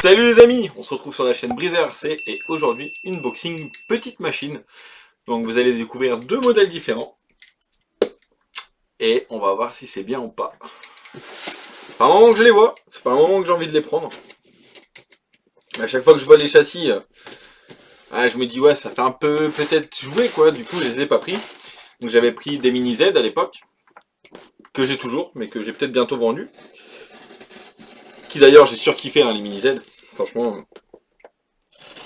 Salut les amis, on se retrouve sur la chaîne Briseur RC et aujourd'hui unboxing petite machine. Donc vous allez découvrir deux modèles différents et on va voir si c'est bien ou pas. C'est pas un moment que je les vois, c'est pas un moment que j'ai envie de les prendre. À chaque fois que je vois les châssis, je me dis ouais ça fait un peu peut-être jouer quoi, du coup je les ai pas pris. Donc j'avais pris des mini Z à l'époque, que j'ai toujours mais que j'ai peut-être bientôt vendu. Qui d'ailleurs j'ai surkiffé les mini Z, franchement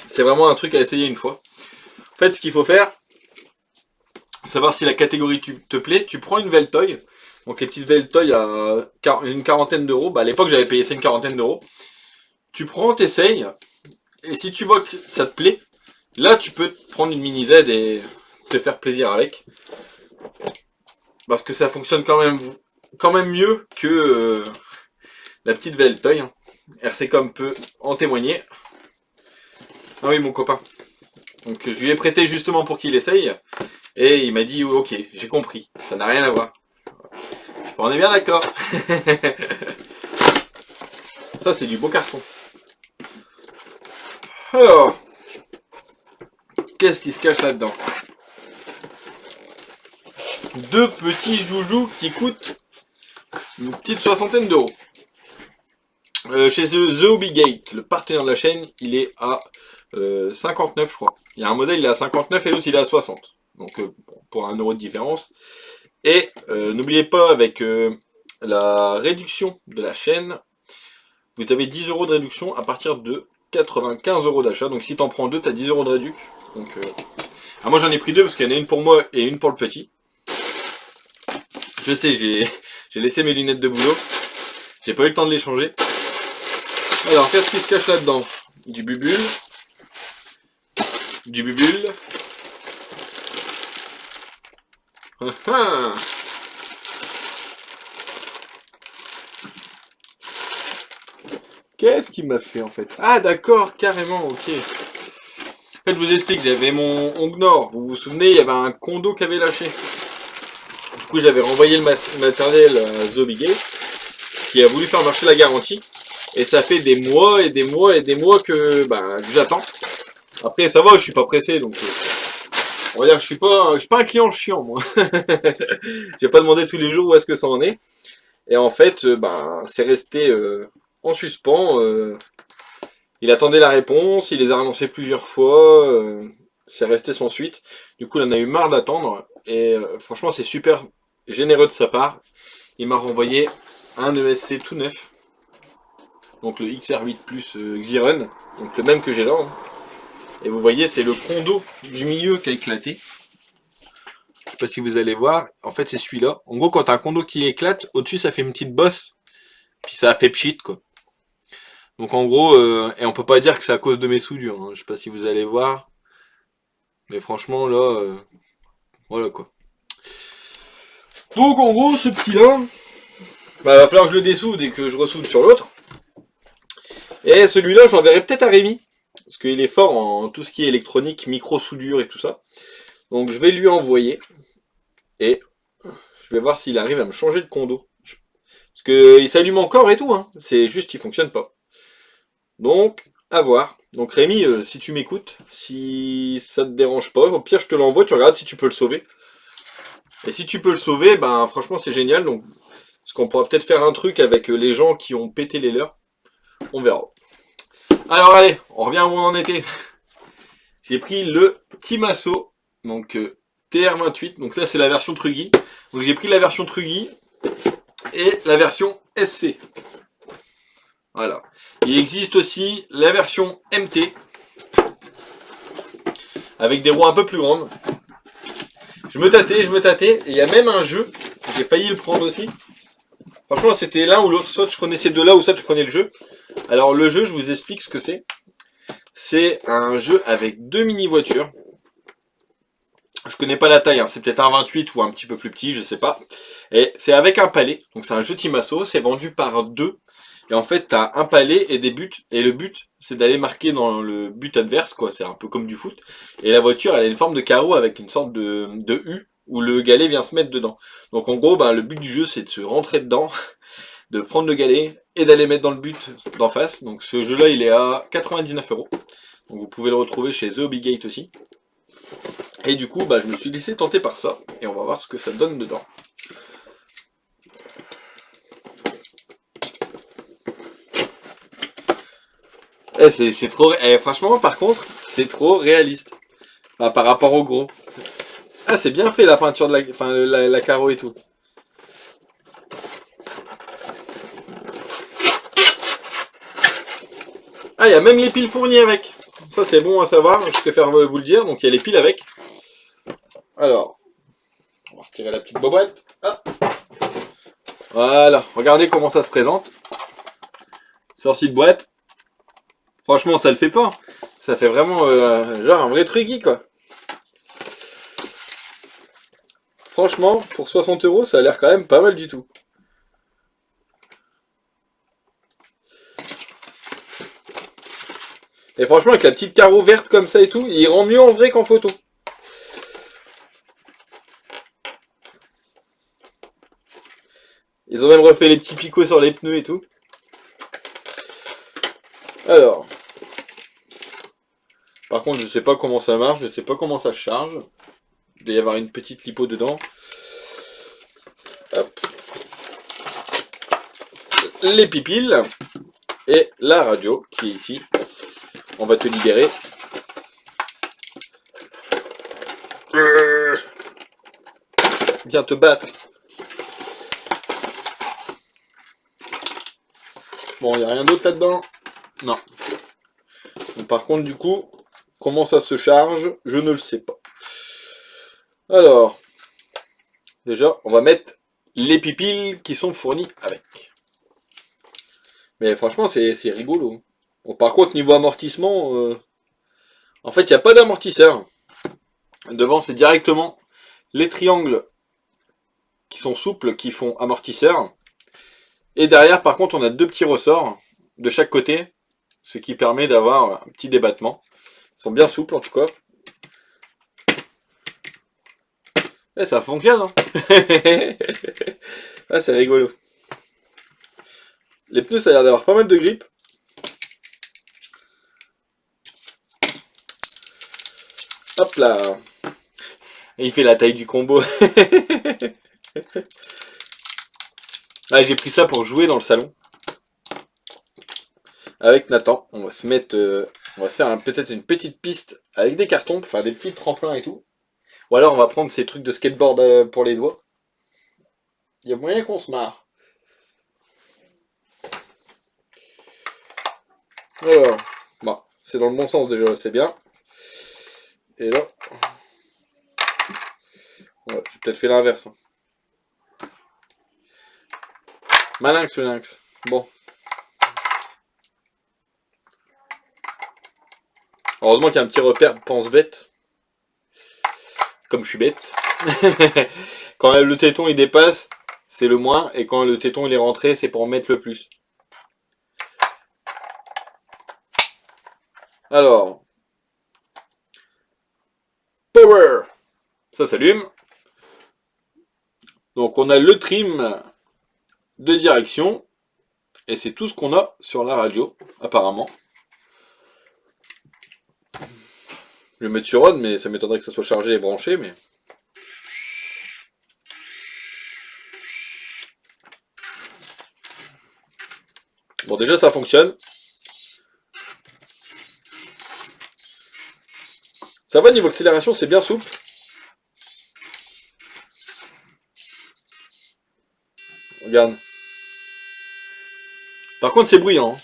c'est vraiment un truc à essayer une fois. En fait ce qu'il faut faire, savoir si la catégorie te plaît, tu prends une Veltoy, donc les petites Veltoy à une quarantaine d'euros, à l'époque j'avais payé ça une quarantaine d'euros, tu prends, t'essayes, et si tu vois que ça te plaît, là tu peux prendre une mini Z et te faire plaisir avec, parce que ça fonctionne quand même mieux que la petite Veltoy, RCcom peut en témoigner. Ah oui mon copain, donc je lui ai prêté justement pour qu'il essaye, et il m'a dit ok, j'ai compris, ça n'a rien à voir. On est bien d'accord. Ça c'est du beau carton. Alors, qu'est-ce qui se cache là-dedans? Deux petits joujoux qui coûtent une petite soixantaine d'euros. Chez The Hobby Gate, le partenaire de la chaîne, il est à 59 je crois. Il y a un modèle il est à 59 et l'autre il est à 60. Donc pour 1 euro de différence. Et n'oubliez pas avec la réduction de la chaîne, vous avez 10 euros de réduction à partir de 95 euros d'achat. Donc si t'en prends deux, t'as 10 euros de réduc. Donc moi j'en ai pris deux parce qu'il y en a une pour moi et une pour le petit. Je sais, j'ai laissé mes lunettes de boulot. J'ai pas eu le temps de les changer. Alors qu'est-ce qui se cache là-dedans? Du bubule. Du bubule. Qu'est-ce qu'il m'a fait en fait? Ah d'accord, carrément, ok. En fait, je vous explique, j'avais mon Ongnor, vous vous souvenez, il y avait un condo qui avait lâché. Du coup, j'avais renvoyé le matériel à The Hobby Gate, qui a voulu faire marcher la garantie. Et ça fait des mois et des mois et des mois que j'attends. Après, ça va, je suis pas pressé, donc on va dire que je suis pas un client chiant, moi. Je vais pas demander tous les jours où est-ce que ça en est. Et en fait, c'est resté en suspens. Il attendait la réponse, il les a relancés plusieurs fois, c'est resté sans suite. Du coup, il en a eu marre d'attendre, et franchement, c'est super généreux de sa part. Il m'a renvoyé un ESC tout neuf, donc le XR8 Plus Xiron, donc le même que j'ai là. Hein. Et vous voyez, c'est le condo du milieu qui a éclaté. Je sais pas si vous allez voir, en fait, c'est celui-là. En gros, quand t'as un condo qui éclate, au-dessus, ça fait une petite bosse, puis ça a fait pchit, quoi. Donc en gros, et on peut pas dire que c'est à cause de mes soudures, hein. Je sais pas si vous allez voir. Mais franchement là, voilà quoi. Donc en gros, ce petit là, va falloir que je le dessoude et que je ressoude sur l'autre. Et celui-là, je l'enverrai peut-être à Rémi. Parce qu'il est fort en tout ce qui est électronique, micro-soudure et tout ça. Donc je vais lui envoyer. Et je vais voir s'il arrive à me changer de condo. Parce qu'il s'allume encore et tout, hein. C'est juste qu'il fonctionne pas. Donc, à voir. Donc Rémi, si tu m'écoutes, si ça te dérange pas, au pire je te l'envoie, tu regardes si tu peux le sauver. Et si tu peux le sauver, franchement c'est génial. Donc, parce qu'on pourra peut-être faire un truc avec les gens qui ont pété les leurs. On verra. Alors allez, on revient où on en était. J'ai pris le Timasso, donc TR28. Donc ça c'est la version Truggy. Donc j'ai pris la version Truggy et la version SC. Voilà. Il existe aussi la version MT avec des roues un peu plus grandes. Je me tâtais, et il y a même un jeu, j'ai failli le prendre aussi. Franchement, c'était l'un ou l'autre, soit je prenais ces deux-là, ou soit je prenais le jeu. Alors le jeu, je vous explique ce que c'est. C'est un jeu avec deux mini-voitures. Je connais pas la taille, hein. C'est peut-être un 28 ou un petit peu plus petit, je sais pas. Et c'est avec un palais, donc c'est un jeu Timasso, c'est vendu par deux. Et en fait, t'as un palais et des buts. Et le but, c'est d'aller marquer dans le but adverse, quoi. C'est un peu comme du foot. Et la voiture, elle a une forme de carreau avec une sorte de U où le galet vient se mettre dedans. Donc en gros, le but du jeu, c'est de se rentrer dedans, de prendre le galet et d'aller mettre dans le but d'en face. Donc ce jeu-là, il est à 99 €. Donc vous pouvez le retrouver chez The Hobby Gate aussi. Et du coup, bah, je me suis laissé tenter par ça. Et on va voir ce que ça donne dedans. C'est trop... franchement, par contre, c'est trop réaliste. Enfin, par rapport au gros. Ah, c'est bien fait la peinture de la... Enfin, la carreau et tout. Ah, il y a même les piles fournies avec. Ça, c'est bon à savoir. Je préfère vous le dire. Donc, il y a les piles avec. Alors, on va retirer la petite boîte. Ah. Voilà. Regardez comment ça se présente. Sortie de boîte. Franchement, ça le fait pas. Ça fait vraiment genre un vrai truc, quoi. Franchement, pour 60 €, ça a l'air quand même pas mal du tout. Et franchement, avec la petite carreau verte comme ça et tout, il rend mieux en vrai qu'en photo. Ils ont même refait les petits picots sur les pneus et tout. Alors. Par contre, je sais pas comment ça marche, je sais pas comment ça se charge. Il doit y avoir une petite lipo dedans. Hop. Les pipiles. Et la radio qui est ici. On va te libérer. Viens te battre. Bon, il n'y a rien d'autre là-dedans. Non. Donc, par contre, du coup, comment ça se charge, je ne le sais pas. Alors, déjà, on va mettre les pipiles qui sont fournis avec. Mais franchement, c'est rigolo. Bon, par contre, niveau amortissement, en fait, il n'y a pas d'amortisseur. Devant, c'est directement les triangles qui sont souples qui font amortisseur. Et derrière, par contre, on a deux petits ressorts de chaque côté, ce qui permet d'avoir un petit débattement. Ils sont bien souples, en tout cas. Eh, ça fonctionne, hein. Ah, c'est rigolo. Les pneus, ça a l'air d'avoir pas mal de grippe. Hop là. Et il fait la taille du combo. Ah, j'ai pris ça pour jouer dans le salon. Avec Nathan, on va se mettre, on va se faire peut-être une petite piste avec des cartons pour faire des petits tremplins et tout. Ou alors on va prendre ces trucs de skateboard pour les doigts. Il y a moyen qu'on se marre. Alors, bon, c'est dans le bon sens déjà, c'est bien. Et là, ouais, j'ai peut-être fait l'inverse. Malinx le lynx. Bon. Heureusement qu'il y a un petit repère pense bête. Comme je suis bête. Quand le téton il dépasse, c'est le moins. Et quand le téton il est rentré, c'est pour mettre le plus. Alors. Power. Ça s'allume. Donc on a le trim de direction. Et c'est tout ce qu'on a sur la radio, apparemment. Je vais mettre sur on, mais ça m'étonnerait que ça soit chargé et branché, mais... Bon, déjà, ça fonctionne. Ça va, niveau accélération, c'est bien souple. Regarde. Par contre, c'est bruyant.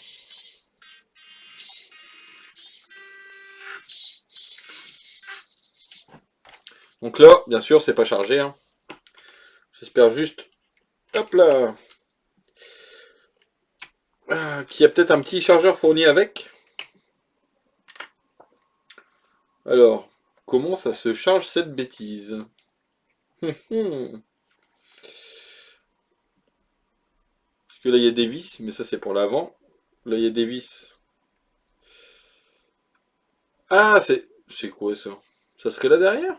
Donc là, bien sûr, c'est pas chargé. Hein. J'espère juste... Hop là, qu'il y a peut-être un petit chargeur fourni avec. Alors, comment ça se charge cette bêtise? Parce que là, il y a des vis, mais ça, c'est pour l'avant. Là, il y a des vis. Ah, c'est quoi ça? Ça serait là derrière?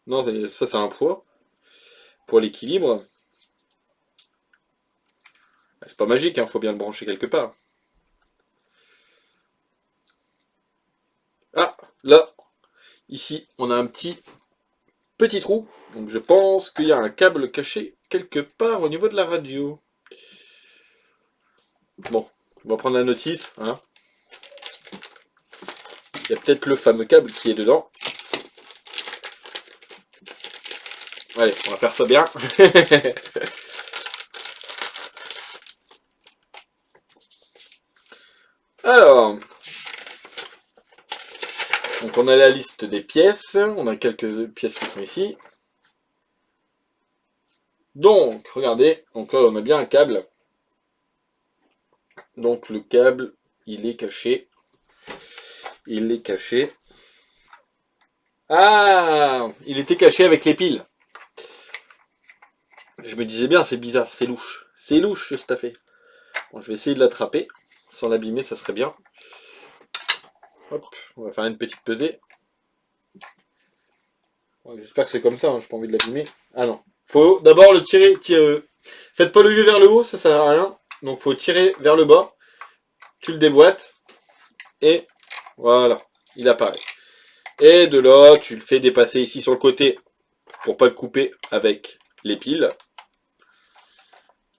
Non, ça, c'est un poids pour l'équilibre. C'est pas magique, hein, faut bien le brancher quelque part. Ah, là, ici, on a un petit trou. Donc je pense qu'il y a un câble caché quelque part au niveau de la radio. Bon, on va prendre la notice. Hein. Il y a peut-être le fameux câble qui est dedans. Allez, on va faire ça bien. Alors, donc on a la liste des pièces. On a quelques pièces qui sont ici. Donc, regardez. Donc là, on a bien un câble. Donc le câble, il est caché. Il est caché. Ah, il était caché avec les piles. Je me disais bien, c'est bizarre, c'est louche. C'est louche cette affaire. Bon, je vais essayer de l'attraper. Sans l'abîmer, ça serait bien. Hop, on va faire une petite pesée. Ouais, j'espère que c'est comme ça, hein, j'ai pas envie de l'abîmer. Ah non. Faut d'abord le tirer. Faites pas lever vers le haut, ça sert à rien. Donc faut tirer vers le bas. Tu le déboîtes. Et voilà, il apparaît. Et de là, tu le fais dépasser ici sur le côté pour pas le couper avec les piles.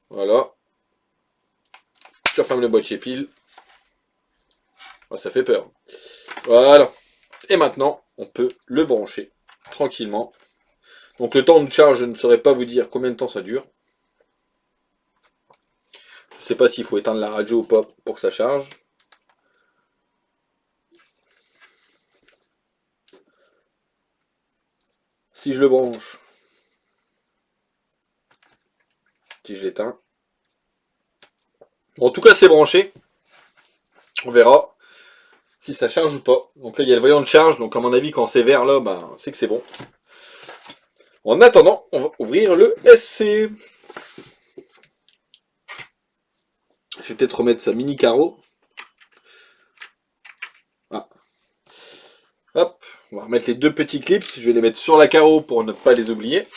Voilà. Tu refermes le boîtier pile. Oh, ça fait peur. Voilà. Et maintenant, on peut le brancher tranquillement. Donc le temps de charge, je ne saurais pas vous dire combien de temps ça dure. Je ne sais pas s'il faut éteindre la radio ou pas pour que ça charge. Si je le branche, si je l'éteins. Bon, en tout cas, c'est branché. On verra si ça charge ou pas. Donc là, il y a le voyant de charge. Donc à mon avis, quand c'est vert là, ben, c'est que c'est bon. En attendant, on va ouvrir le SC. Je vais peut-être remettre sa mini carreau. Ah. Hop, on va remettre les deux petits clips. Je vais les mettre sur la carreau pour ne pas les oublier.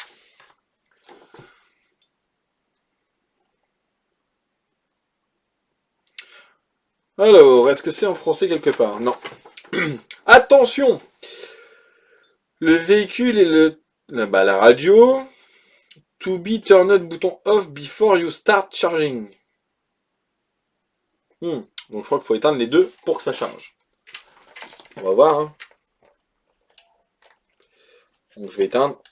Alors, est-ce que c'est en français quelque part? Non. Attention! Le véhicule et la radio. To be turned bouton off before you start charging. Donc je crois qu'il faut éteindre les deux pour que ça charge. On va voir. Hein. Donc je vais éteindre.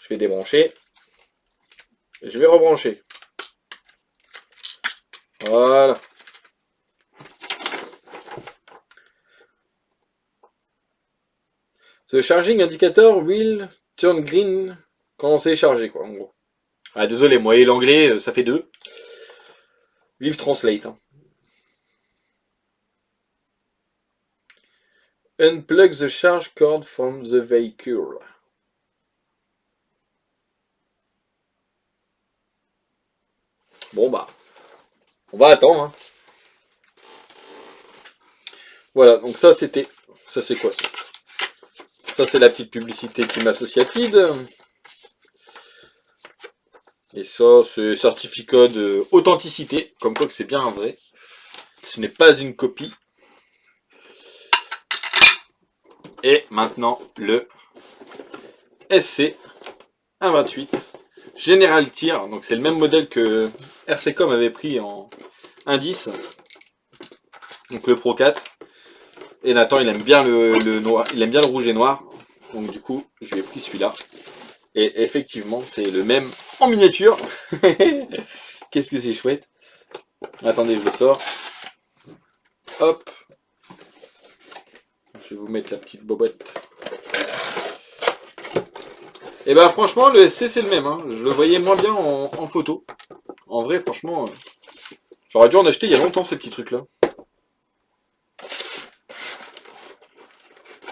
Je vais débrancher. Et je vais rebrancher. Voilà. The charging indicator will turn green quand c'est chargé, quoi, en gros. Ah, désolé, moi et l'anglais, ça fait deux. Vive Translate. Hein. Unplug the charge cord from the vehicle. Bon bah, on va attendre. Hein. Voilà, donc ça c'était... Ça c'est quoi ça? Ça c'est la petite publicité qui m'associe. Et ça c'est certificat d'authenticité, comme quoi que c'est bien un vrai. Ce n'est pas une copie. Et maintenant le SC 128 General Tier. Donc c'est le même modèle que RCCOM avait pris en indice. Donc le Pro 4. Et Nathan il aime bien le noir, il aime bien le rouge et noir. Donc du coup je lui ai pris celui-là. Et effectivement c'est le même en miniature. Qu'est-ce que c'est chouette. Attendez, je le sors. Hop. Je vais vous mettre la petite bobette. Et bah franchement le SC c'est le même. Hein. Je le voyais moins bien en photo. En vrai franchement, j'aurais dû en acheter il y a longtemps ces petits trucs là.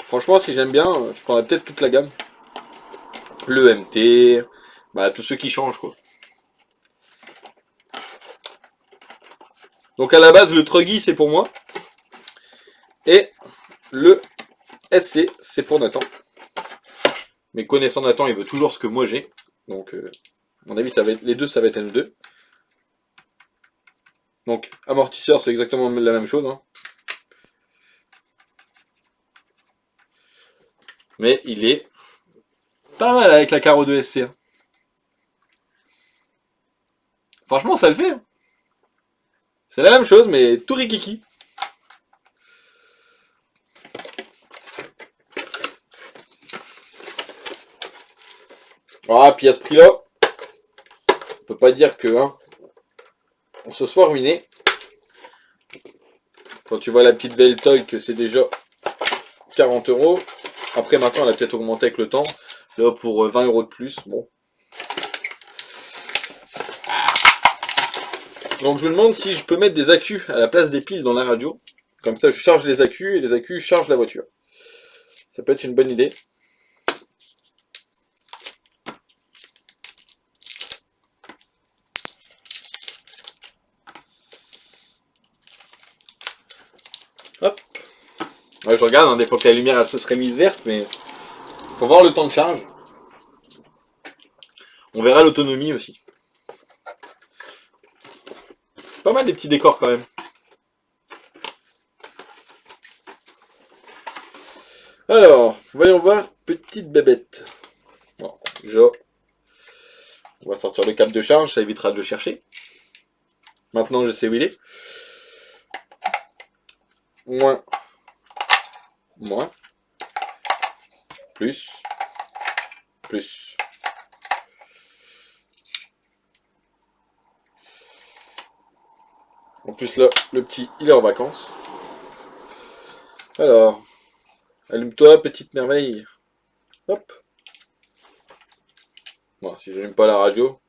Franchement si j'aime bien, je prendrais peut-être toute la gamme. Le MT, bah tous ceux qui changent quoi. Donc à la base le Truggy c'est pour moi. Et le SC c'est pour Nathan. Mais connaissant Nathan il veut toujours ce que moi j'ai. Donc à mon avis ça va être, les deux ça va être N2. Donc, amortisseur, c'est exactement la même chose. Hein. Mais il est pas mal avec la carreau de SC. Hein. Franchement, ça le fait. Hein. C'est la même chose, mais tout rikiki. Ah, puis à ce prix-là, on peut pas dire que hein, on se soit ruiné. Quand tu vois la petite Veltoy que c'est déjà 40 euros. Après, maintenant, elle a peut-être augmenté avec le temps. Là, pour 20 euros de plus, bon. Donc, je me demande si je peux mettre des accus à la place des piles dans la radio. Comme ça, je charge les accus et les accus chargent la voiture. Ça peut être une bonne idée. Hop. Ouais, je regarde, hein, des fois que la lumière elle se serait mise verte, mais faut voir le temps de charge. On verra l'autonomie aussi. C'est pas mal des petits décors quand même. Alors, voyons voir, petite bébête. Bon, on va sortir le câble de charge, ça évitera de le chercher. Maintenant, je sais où il est. Moins. Moins. Plus. Plus. En plus, là, le petit, il est en vacances. Alors, allume-toi, petite merveille. Hop. Bon, si je n'aime pas la radio.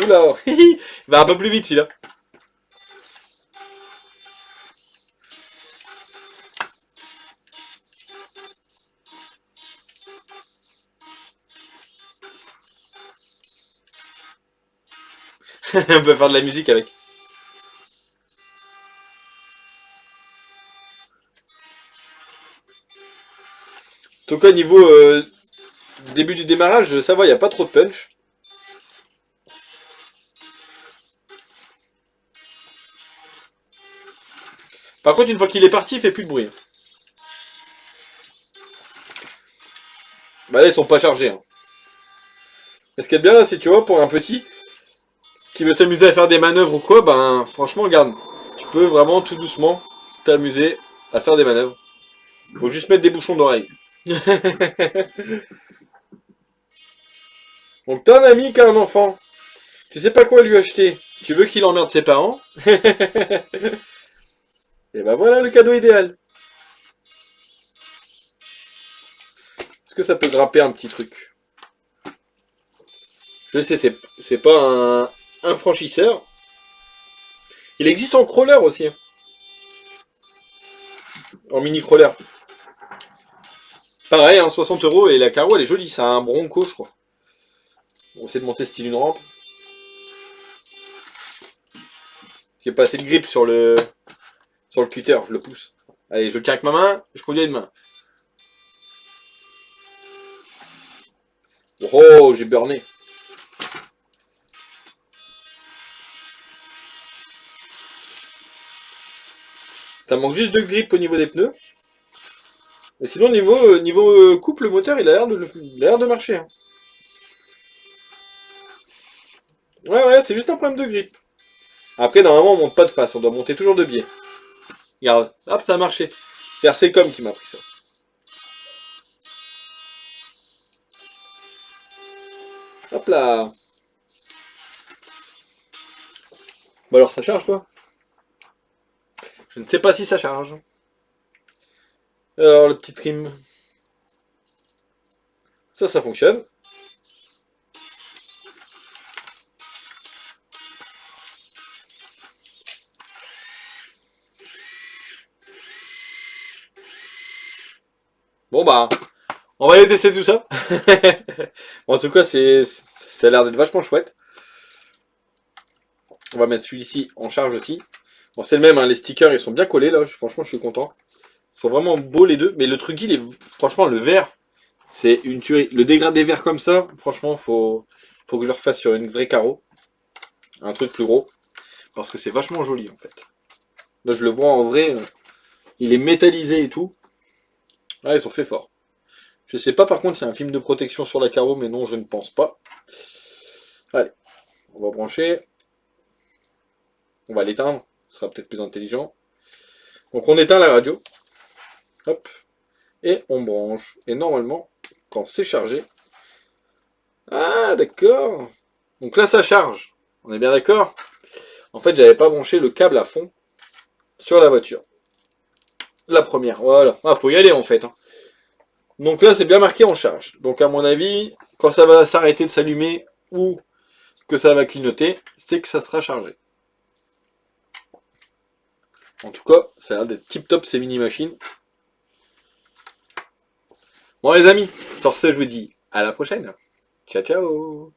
Oula, il va un peu plus vite, celui-là. On peut faire de la musique avec. En tout cas, niveau début du démarrage, ça va, il n'y a pas trop de punch. Par contre, une fois qu'il est parti, il fait plus de bruit. Bah là, ils sont pas chargés. Hein. Et ce qui est bien, c'est, tu vois, pour un petit qui veut s'amuser à faire des manœuvres ou quoi, ben, franchement, regarde. Tu peux vraiment tout doucement t'amuser à faire des manœuvres. Faut juste mettre des bouchons d'oreille. Donc, t'as un ami qui a un enfant. Tu sais pas quoi lui acheter. Tu veux qu'il emmerde ses parents. Et ben voilà le cadeau idéal. Est-ce que ça peut grimper un petit truc? Je sais, c'est pas un franchisseur. Il existe en crawler aussi. Hein. En mini crawler. Pareil, hein, 60 euros et la carreau elle est jolie. C'est un Bronco, je crois. On essaie de monter style une rampe. J'ai pas assez de grip sur le cutter, je le pousse. Allez, je le tiens avec ma main, je conduis à une main. Oh, j'ai burné. Ça manque juste de grip au niveau des pneus. Et sinon, niveau couple, le moteur, il a l'air de marcher. Hein. Ouais, c'est juste un problème de grip. Après, normalement, on monte pas de face, on doit monter toujours de biais. Regarde, hop, ça a marché. C'est RCcom qui m'a pris ça. Hop là. Bah alors, ça charge, toi? Je ne sais pas si ça charge. Alors, le petit trim. Ça fonctionne. Bon bah, on va aller tester tout ça. Bon, en tout cas, ça a l'air d'être vachement chouette. On va mettre celui-ci en charge aussi. Bon, c'est le même, hein, les stickers, ils sont bien collés, là. Franchement, je suis content. Ils sont vraiment beaux, les deux. Mais le truc, franchement, le vert, C'est une tuerie. Le dégradé vert comme ça, franchement, faut que je le refasse sur une vraie carreau. Un truc plus gros. Parce que c'est vachement joli en fait. Là je le vois en vrai. Il est métallisé et tout. Ah, ils sont faits fort. Je sais pas par contre s'il y a un film de protection sur la carreau, mais non, je ne pense pas. Allez, on va brancher. On va l'éteindre. Ce sera peut-être plus intelligent. Donc on éteint la radio. Hop. Et on branche. Et normalement, quand c'est chargé... Ah, d'accord. Donc là, ça charge. On est bien d'accord? En fait, j'avais pas branché le câble à fond sur la voiture. La première, voilà. Ah, faut y aller en fait. Hein. Donc là, c'est bien marqué en charge. Donc à mon avis, quand ça va s'arrêter de s'allumer ou que ça va clignoter, c'est que ça sera chargé. En tout cas, ça a l'air d'être tip top ces mini-machines. Bon les amis, sur ce, je vous dis à la prochaine. Ciao ciao.